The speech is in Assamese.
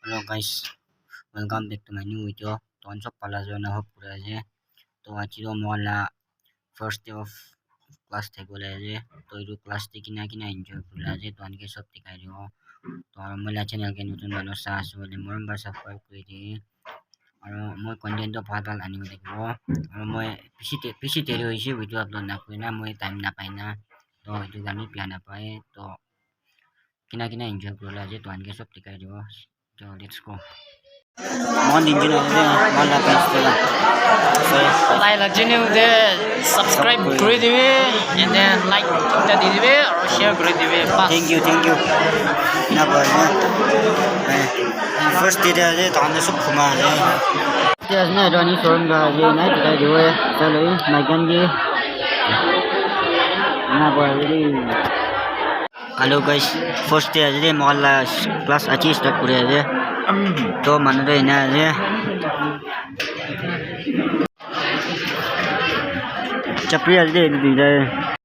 Hello guys, welcome back to my new video. तो हम सब पहला जो ना हो पूरा है तो आज जो मोहल्ला फर्स्ट डे ऑफ क्लास थे बोले है तो ये क्लास थे किना किना एंजॉय पूरा है तो अनके सब दिखाई रहो तो मोहल्ला चैनल के नতুন মানুষ আছে বলে মরম বা সাবস্ক্রাইব করে দি আর মই কন্টেন্ট তো ভাল আনিব লাগিব আর মই পিছি দেৰি হৈছে ভিডিও আপলোড না কৰি না মই টাইম না পাই না তো এইটো গানি প্ল্যান না পাই তো কিনা কিনা এনজয় করলা যে তো আনকে সব দিখাই দিব তো লেটস গো মর্নিং দিন আছে মালা পেছলা লাইক লাগজেনে উদে সাবস্ক্রাইব করে দিবে এন্ড দেন লাইক টা দিয়ে দিবে আর শেয়ার করে দিবে থ্যাংক ইউ না বল ফার্স্ট ডে আছে তো আমরা সব ঘুমা আছে তেজ না রানি শোরুম গা যে নাই দিখাই দিব চলো মাইগান জি না বল हेलो गाइस फर्स्ट डे आज मोहल्ला क्लास अच्छी स्टार्ट करे आज तो मन रे ना आज चपरी आज दे